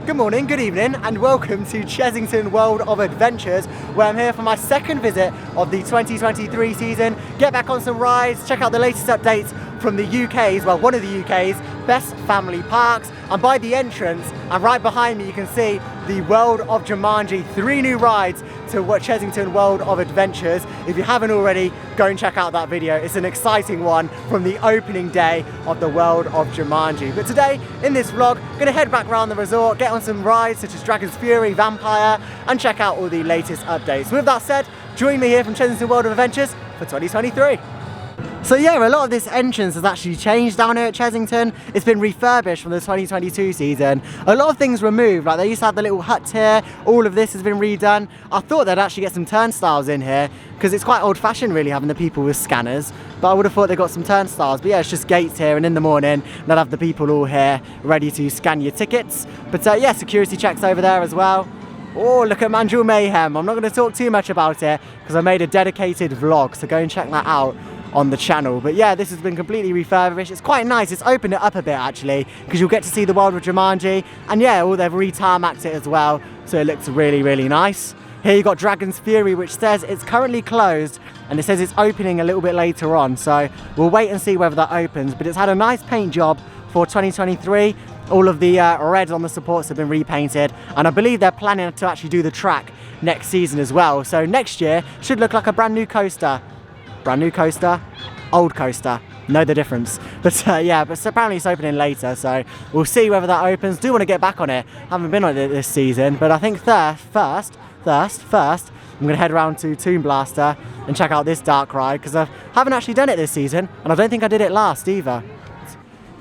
Good morning, good evening, and welcome to Chessington World of Adventures, where I'm here for my second visit of the 2023 season. Get back on some rides, check out the latest updates from the UK's, well, one of the UK's best family parks. And by the entrance, and right behind me, you can see the World of Jumanji, 3 new rides to Chessington World of Adventures. If you haven't already, go and check out that video. It's an exciting one from the opening day of the World of Jumanji. But today, in this vlog, I'm gonna head back around the resort, get on some rides such as Dragon's Fury, Vampire, and check out all the latest updates. With that said, join me here from Chessington World of Adventures for 2023. So yeah, a lot of this entrance has actually changed down here at Chessington. It's been refurbished from the 2022 season. A lot of things removed, like they used to have the little hut here. All of this has been redone. I thought they'd actually get some turnstiles in here because it's quite old-fashioned really having the people with scanners. But I would have thought they got some turnstiles. But yeah, it's just gates here, and in the morning they'll have the people all here ready to scan your tickets. But yeah, security checks over there as well. Oh, look at Manjul Mayhem. I'm not going to talk too much about it because I made a dedicated vlog, so go and check that out on the channel. But yeah, this has been completely refurbished. It's quite nice. It's opened it up a bit actually because you'll get to see the world of Jumanji, and yeah, they've re-tarmacked it as well, so it looks really, really nice. Here you've got Dragon's Fury, which says it's currently closed, and it says it's opening a little bit later on, so we'll wait and see whether that opens. But it's had a nice paint job for 2023. All of the red on the supports have been repainted, and I believe they're planning to actually do the track next season as well. So next year should look like a brand new coaster. Brand new coaster, old coaster, know the difference. But yeah, but apparently it's opening later, so we'll see whether that opens. Do want to get back on it. Haven't been on it this season, but I think first, I'm going to head around to Tomb Blaster and check out this dark ride because I haven't actually done it this season, and I don't think I did it last either.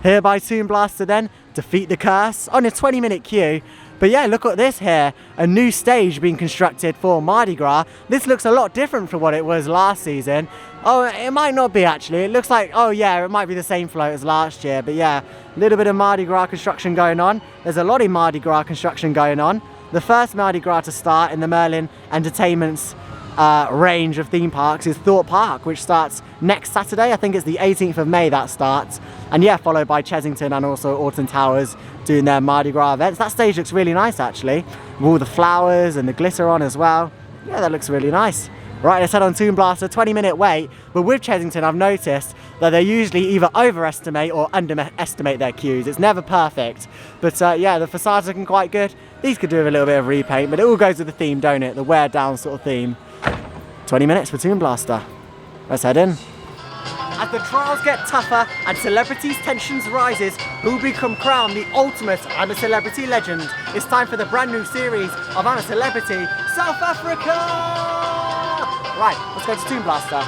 Here by Tomb Blaster then, defeat the curse on a 20-minute queue. But yeah, look at this here, a new stage being constructed for Mardi Gras. This looks a lot different from what it was last season. Oh, it might not be actually. It looks like, oh yeah, it might be the same float as last year. But yeah, a little bit of Mardi Gras construction going on. There's a lot of Mardi Gras construction going on. The first Mardi Gras to start in the Merlin Entertainment's range of theme parks is Thorpe Park, which starts next Saturday. I think it's the 18th of May that starts. And yeah, followed by Chessington and also Alton Towers doing their Mardi Gras events. That stage looks really nice actually, with all the flowers and the glitter on as well. Yeah, that looks really nice. Right, let's head on Tomb Blaster, 20-minute wait. But with Chessington, I've noticed that they usually either overestimate or underestimate their queues. It's never perfect. But yeah, the facades looking quite good. These could do with a little bit of repaint, but it all goes with the theme, don't it? The wear down sort of theme. 20 minutes for Tomb Blaster. Let's head in. As the trials get tougher and celebrities' tensions rises, who will become crowned the ultimate I'm a Celebrity legend? It's time for the brand new series of I'm a Celebrity South Africa! Right, let's go to Tomb Blaster.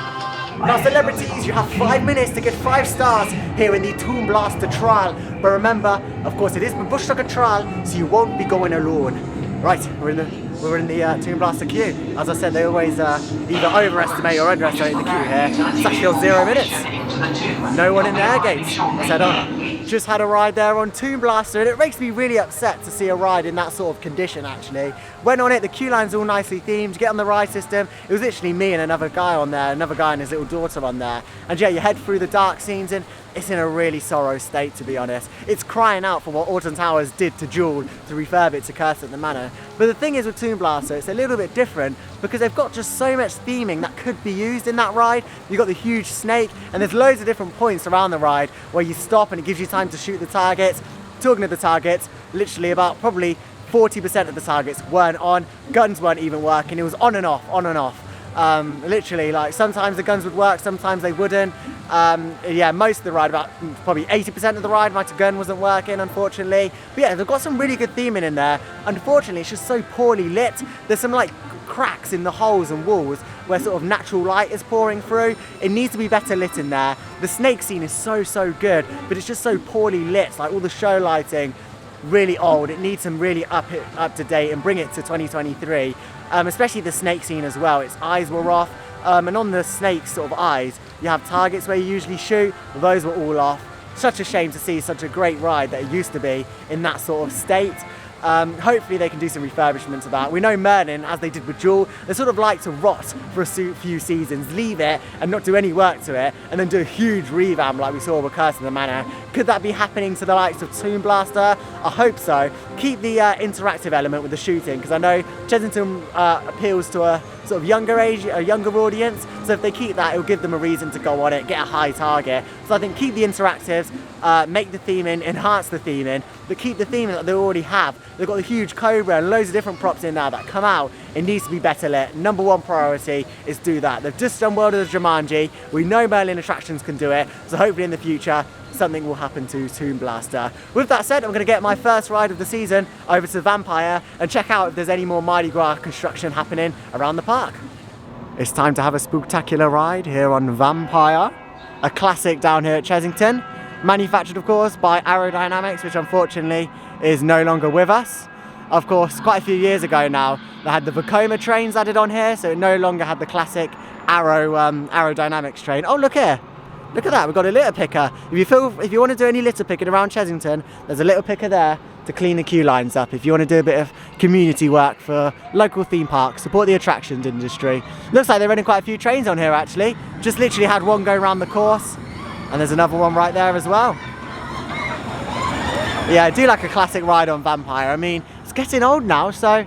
Now celebrities, you have 5 minutes to get 5 stars here in the Tomb Blaster trial. But remember, of course it is a bush like a trial, so you won't be going alone. Right, we're in the Tomb Blaster queue. As I said, they always either overestimate or underestimate the queue here. It's actually on 0 minutes. No one in the air gates. Let's head on. Just had a ride there on Tomb Blaster, and it makes me really upset to see a ride in that sort of condition actually. Went on it, the queue line's all nicely themed, get on the ride system. It was literally me and another guy on there, another guy and his little daughter on there. And yeah, you head through the dark scenes and it's in a really sorrow state, to be honest. It's crying out for what Alton Towers did to Jewel to refurb it to Curse at the Manor. But the thing is with Tomb Blaster, it's a little bit different because they've got just so much theming that could be used in that ride. You've got the huge snake, and there's loads of different points around the ride where you stop and it gives you time to shoot the targets. Talking of the targets, literally about probably 40% of the targets weren't on. Guns weren't even working. It was on and off, on and off. Literally, like sometimes the guns would work, sometimes they wouldn't. Yeah, most of the ride, about probably 80% of the ride, my gun wasn't working, unfortunately. But yeah, they've got some really good theming in there. Unfortunately, it's just so poorly lit. There's some like cracks in the holes and walls where sort of natural light is pouring through. It needs to be better lit in there. The snake scene is so good, but it's just so poorly lit. Like all the show lighting, really old. It needs some really up to date and bring it to 2023. Especially the snake scene as well. Its eyes were off, and on the snake's sort of eyes, you have targets where you usually shoot. Those were all off. Such a shame to see such a great ride that it used to be in that sort of state. Hopefully they can do some refurbishment to that. We know Merlin, as they did with Jewel, they sort of like to rot for a few seasons, leave it and not do any work to it, and then do a huge revamp like we saw with Curse of the Manor. Could that be happening to the likes of Toon Blaster? I hope so. Keep the interactive element with the shooting, because I know Chessington appeals to a sort of younger age, a younger audience, so if they keep that, it'll give them a reason to go on it, get a high target. So I think keep the interactives, make the theming, enhance the theming, but keep the theming that they already have. They've got the huge Cobra and loads of different props in there that come out. It needs to be better lit. Number one priority is do that. They've just done World of Jumanji. We know Merlin Attractions can do it, so hopefully in the future something will happen to Toon Blaster. With that said, I'm going to get my first ride of the season over to Vampire and check out if there's any more Mardi Gras construction happening around the park. It's time to have a spooktacular ride here on Vampire, a classic down here at Chessington, manufactured of course by Aerodynamics, which unfortunately is no longer with us. Of course, quite a few years ago now, they had the Vekoma trains added on here, so it no longer had the classic Aerodynamics train. Oh, look here. Look at that, we've got a litter picker. If you want to do any litter picking around Chessington, there's a litter picker there to clean the queue lines up. If you want to do a bit of community work for local theme parks, support the attractions industry. Looks like they're running quite a few trains on here actually. Just literally had one go around the course, and there's another one right there as well. Yeah, I do like a classic ride on Vampire. I mean, it's getting old now, so,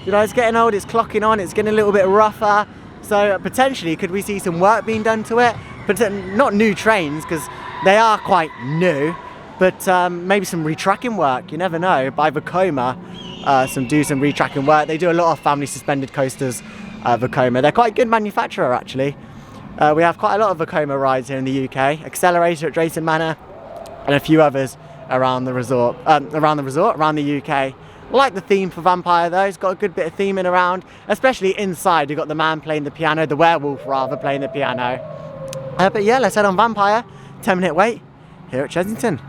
you know, it's getting old, it's clocking on, it's getting a little bit rougher. So potentially, could we see some work being done to it? But not new trains, because they are quite new, but maybe some retracking work, you never know, by Vekoma, do some retracking work. They do a lot of family suspended coasters, Vekoma. They're quite a good manufacturer actually. We have quite a lot of Vekoma rides here in the UK, Accelerator at Drayton Manor, and a few others around the resort, around the UK. I like the theme for Vampire though, it's got a good bit of theming around, especially inside. You've got the man playing the piano, the werewolf rather, playing the piano. But yeah, let's head on Vampire. 10-minute wait here at Chessington.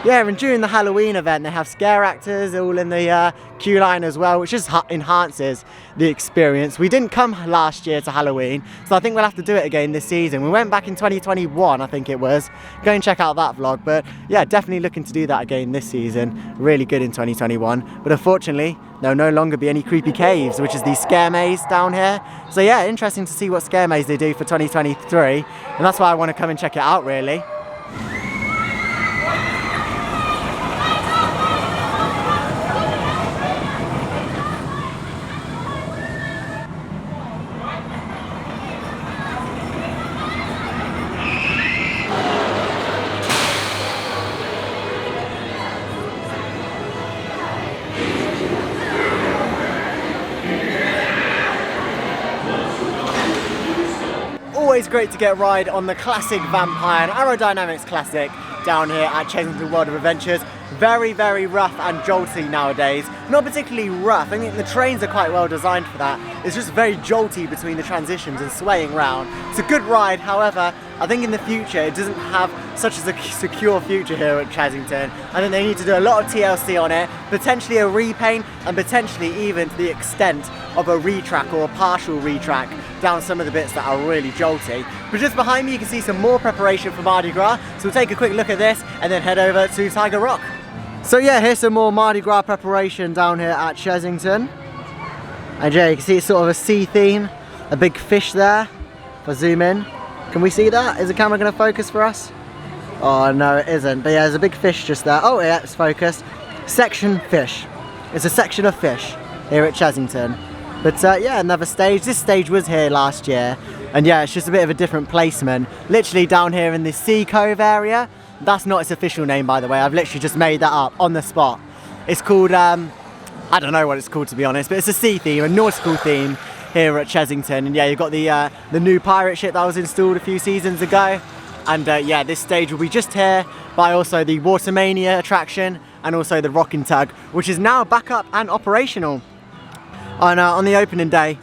Yeah, and during the Halloween event they have scare actors all in the queue line as well, which just enhances the experience. We didn't come last year to Halloween, so I think we'll have to do it again this season. We went back in 2021, I think it was. Go and check out that vlog, but yeah, definitely looking to do that again this season. Really good in 2021, but unfortunately there'll no longer be any creepy caves, which is the scare maze down here. So yeah, interesting to see what scare maze they do for 2023, and that's why I want to come and check it out really. Always great to get a ride on the classic Vampire, an Aerodynamics classic down here at Chessington World of Adventures. Very, very rough and jolty nowadays. Not particularly rough, I think the trains are quite well designed for that. It's just very jolty between the transitions and swaying round. It's a good ride, however, I think in the future it doesn't have such a secure future here at Chessington. I think they need to do a lot of TLC on it, potentially a repaint, and potentially even to the extent of a retrack or a partial retrack down some of the bits that are really jolty. But just behind me you can see some more preparation for Mardi Gras, so we'll take a quick look at this and then head over to Tiger Rock. So yeah, here's some more Mardi Gras preparation down here at Chessington. And yeah, you can see it's sort of a sea theme, a big fish there. If I zoom in, can we see that? Is the camera going to focus for us? Oh no, it isn't, but yeah, there's a big fish just there. Oh yeah, it's focused. Section fish. It's a section of fish here at Chessington. But yeah, another stage. This stage was here last year, and yeah, it's just a bit of a different placement. Literally down here in the Sea Cove area. That's not its official name, by the way. I've literally just made that up on the spot. It's called, I don't know what it's called to be honest, but it's a sea theme, a nautical theme here at Chessington. And yeah, you've got the new pirate ship that was installed a few seasons ago. And yeah, this stage will be just here by also the Watermania attraction and also the Rocking Tug, which is now back up and operational on the opening day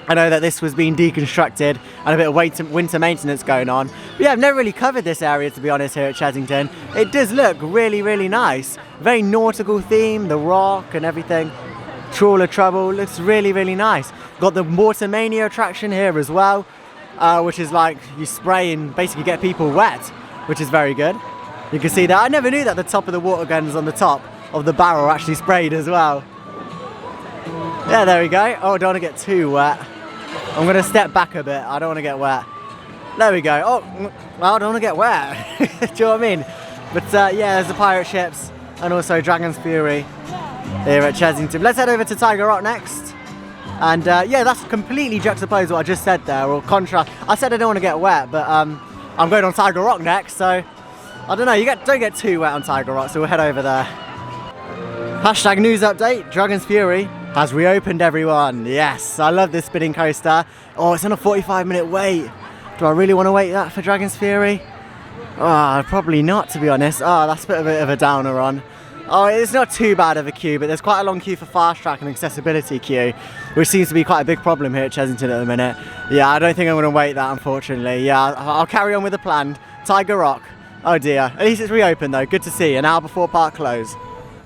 I know that this was being deconstructed and a bit of winter maintenance going on. But yeah, I've never really covered this area, to be honest, here at Chessington. It does look really, really nice. Very nautical theme, the rock and everything. Trawler Trouble, looks really, really nice. Got the Water Mania attraction here as well, which is like you spray and basically get people wet, which is very good. You can see that. I never knew that the top of the water guns on the top of the barrel actually sprayed as well. Yeah, there we go. Oh, I don't want to get too wet. I'm going to step back a bit. I don't want to get wet. There we go. Oh, well, I don't want to get wet. Do you know what I mean? But yeah, there's the pirate ships and also Dragon's Fury here at Chessington. Let's head over to Tiger Rock next. And yeah, that's completely juxtaposed what I just said there, or contrast. I said I don't want to get wet, but I'm going on Tiger Rock next, so I don't know. Don't get too wet on Tiger Rock, so we'll head over there. Hashtag news update, Dragon's Fury has reopened, everyone. Yes, I love this spinning coaster. Oh, it's on a 45-minute wait. Do I really want to wait that for Dragon's Fury? Oh, probably not, to be honest. Oh, that's a bit of a downer on. Oh, it's not too bad of a queue, but there's quite a long queue for fast track and accessibility queue, which seems to be quite a big problem here at Chessington at the minute. Yeah, I don't think I'm going to wait that, unfortunately. Yeah, I'll carry on with the plan. Tiger Rock. Oh dear. At least it's reopened though. Good to see. An hour before park close.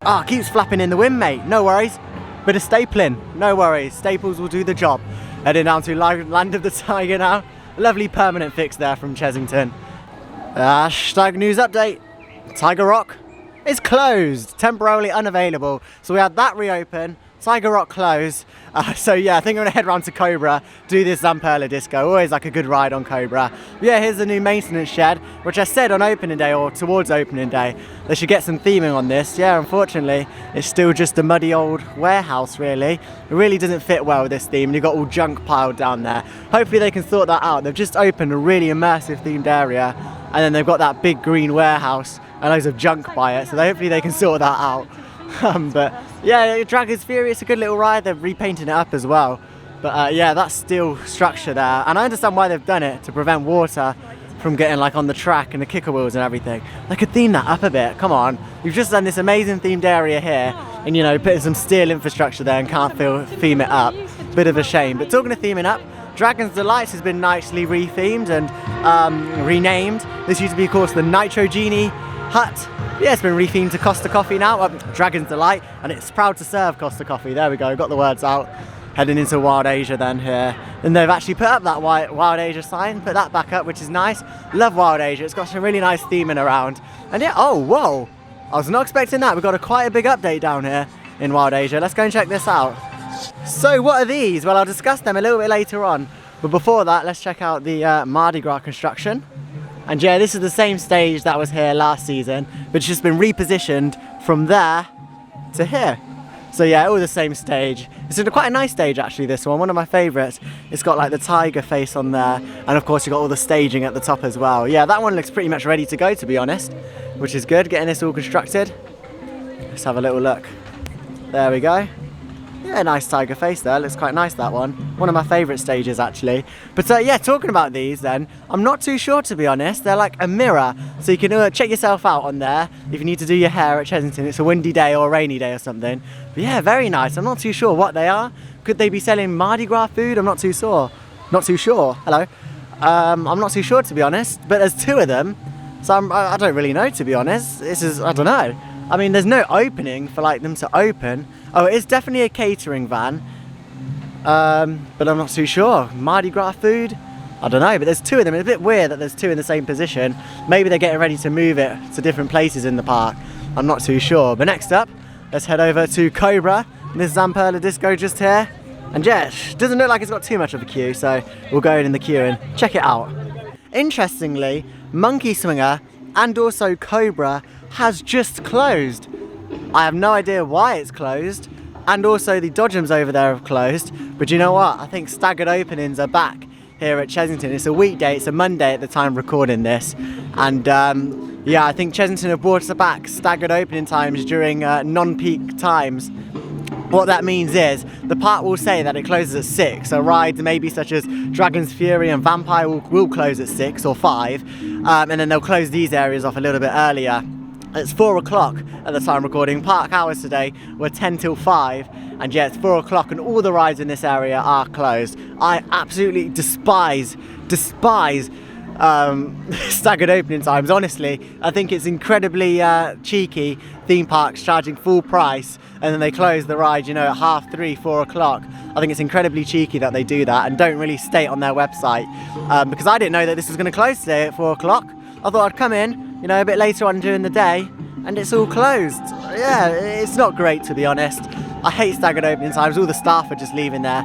Ah, keeps flapping in the wind, mate. No worries. Bit of stapling. No worries. Staples will do the job. Heading down to Land of the Tiger now. Lovely permanent fix there from Chessington. Hashtag news update. Tiger Rock is closed, temporarily unavailable. So we had that reopen, Tiger Rock close. So yeah, I think I'm gonna head round to Cobra, do this Zamperla disco. Always like a good ride on Cobra. But yeah, here's the new maintenance shed, which I said on opening day or towards opening day, they should get some theming on this. Yeah, unfortunately, it's still just a muddy old warehouse really. It really doesn't fit well with this theme, and you've got all junk piled down there. Hopefully they can sort that out. They've just opened a really immersive themed area, and then they've got that big green warehouse and loads of junk by it, so hopefully they can sort that out. But yeah, Dragon's Fury, it's a good little ride. They're repainting it up as well. But yeah, that's steel structure there, and I understand why they've done it, to prevent water from getting like on the track and the kicker wheels and everything. They could theme that up a bit. Come on, you've just done this amazing themed area here, and you know, putting some steel infrastructure there and can't theme it up. Bit of a shame. But talking of theming up, Dragon's Delights has been nicely rethemed and renamed. This used to be, of course, the Nitro Genie hut. Yeah, it's been rethemed to Costa Coffee now, Dragon's Delight, and it's proud to serve Costa Coffee. There we go, got the words out. Heading into Wild Asia then here. And they've actually put up that Wild Asia sign, put that back up, which is nice. Love Wild Asia, it's got some really nice theming around. And yeah, oh, whoa, I was not expecting that. We've got quite a big update down here in Wild Asia. Let's go and check this out. So what are these? Well, I'll discuss them a little bit later on. But before that, let's check out the Mardi Gras construction. And yeah, this is the same stage that was here last season, but it's just been repositioned from there to here. So yeah, all the same stage. It's quite a nice stage actually, this one of my favourites. It's got like the tiger face on there, and of course you've got all the staging at the top as well. Yeah, that one looks pretty much ready to go, to be honest, which is good, getting this all constructed. Let's have a little look. There we go. Yeah, nice tiger face there, looks quite nice, that one. One of my favourite stages actually. But yeah, talking about these then, I'm not too sure, to be honest. They're like a mirror, so you can check yourself out on there if you need to do your hair at Chessington. It's a windy day or a rainy day or something. But yeah, very nice. I'm not too sure what they are. Could they be selling Mardi Gras food? I'm not too sure. Not too sure. Hello. I'm not too sure, to be honest, but there's two of them, so I don't really know, to be honest. I don't know. I mean, there's no opening for like them to open. Oh, it is definitely a catering van, but I'm not too sure. Mardi Gras food? I don't know, but there's two of them. It's a bit weird that there's two in the same position. Maybe they're getting ready to move it to different places in the park. I'm not too sure. But next up, let's head over to Cobra. This Zamperla disco just here. And yeah, it doesn't look like it's got too much of a queue, so we'll go in the queue and check it out. Interestingly, Monkey Swinger and also Cobra has just closed. I have no idea why it's closed, and also the Dodgems over there have closed, but you know what, I think staggered openings are back here at Chessington. It's a weekday, it's a Monday at the time of recording this, and yeah, I think Chessington have brought back staggered opening times during non-peak times. What that means is, the park will say that it closes at 6, so rides maybe such as Dragon's Fury and Vampire will close at 6 or 5, and then they'll close these areas off a little bit earlier. It's 4 o'clock at the time recording. Park hours today were 10 till 5, and yeah, it's 4 o'clock and all the rides in this area are closed. I absolutely despise staggered opening times, honestly. I think it's incredibly cheeky, theme parks charging full price and then they close the ride, you know, at 3:30, 4 o'clock. I think it's incredibly cheeky that they do that and don't really state on their website, because I didn't know that this was going to close today at 4 o'clock. I thought I'd come in, you know, a bit later on during the day and it's all closed. Yeah, it's not great, to be honest. I hate staggered opening times, all the staff are just leaving there.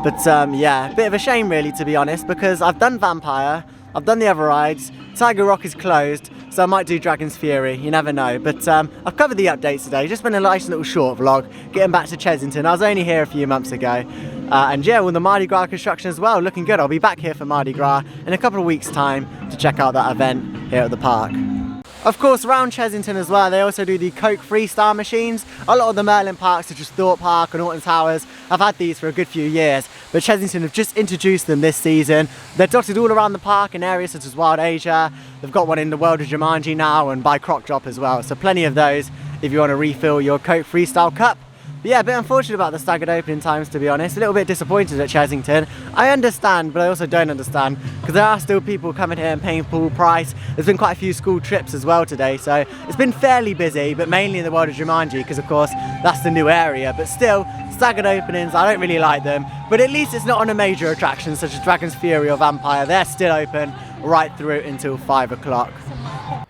But yeah, a bit of a shame really, to be honest, because I've done Vampire, I've done the other rides, Tiger Rock is closed, so I might do Dragon's Fury, you never know. But I've covered the updates today, just been a nice little short vlog, getting back to Chessington. I was only here a few months ago. And yeah, well, the Mardi Gras construction as well, looking good. I'll be back here for Mardi Gras in a couple of weeks' time to check out that event here at the park. Of course, around Chessington as well, they also do the Coke Freestyle machines. A lot of the Merlin parks, such as Thorpe Park and Alton Towers, have had these for a good few years, but Chessington have just introduced them this season. They're dotted all around the park in areas such as Wild Asia. They've got one in the World of Jumanji now and by Croc Drop as well, so plenty of those if you want to refill your Coke Freestyle cup. But yeah, a bit unfortunate about the staggered opening times, to be honest. A little bit disappointed at Chessington. I understand, but I also don't understand, because there are still people coming here and paying full price. There's been quite a few school trips as well today, so it's been fairly busy, but mainly in the World of Jumanji, because of course that's the new area. But still, staggered openings, I don't really like them, but at least it's not on a major attraction such as Dragon's Fury or Vampire. They're still open right through until 5 o'clock.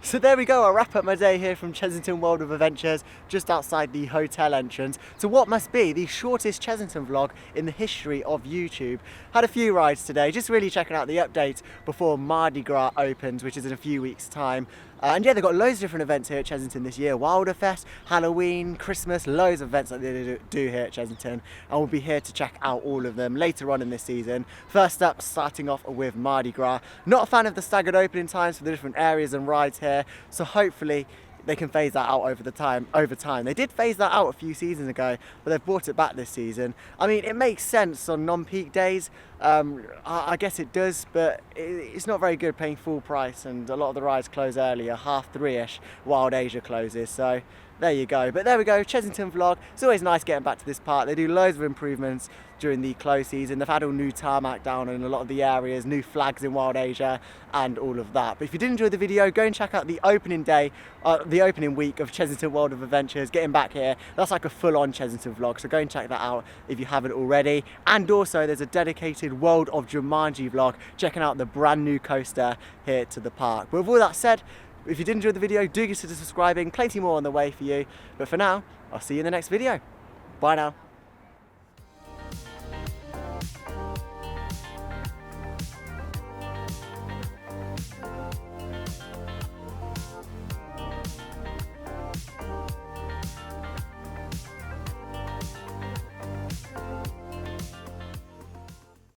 So there we go, I'll wrap up my day here from Chessington World of Adventures, just outside the hotel entrance, to what must be the shortest Chessington vlog in the history of YouTube. Had a few rides today, just really checking out the updates before Mardi Gras opens, which is in a few weeks' time. And yeah, they've got loads of different events here at Chessington this year. Wilderfest, Halloween, Christmas, loads of events that they do here at Chessington. And we'll be here to check out all of them later on in this season. First up, starting off with Mardi Gras. Not a fan of the staggered opening times for the different areas and rides here, so hopefully they can phase that out over time. They did phase that out a few seasons ago, but they've brought it back this season. I mean, it makes sense on non-peak days. I guess it does, but it's not very good paying full price, and a lot of the rides close earlier, 3:30ish. Wild Asia closes, so there you go. But there we go, Chessington vlog. It's always nice getting back to this park. They do loads of improvements during the close season. They've had all new tarmac down in a lot of the areas, new flags in Wild Asia and all of that. But if you did enjoy the video, go and check out the opening day, the opening week of Chessington World of Adventures, getting back here. That's like a full-on Chessington vlog, so go and check that out if you haven't already. And also there's a dedicated World of Jumanji vlog, checking out the brand new coaster here to the park. But with all that said, if you did enjoy the video, do consider subscribing. Plenty more on the way for you. But for now, I'll see you in the next video. Bye now.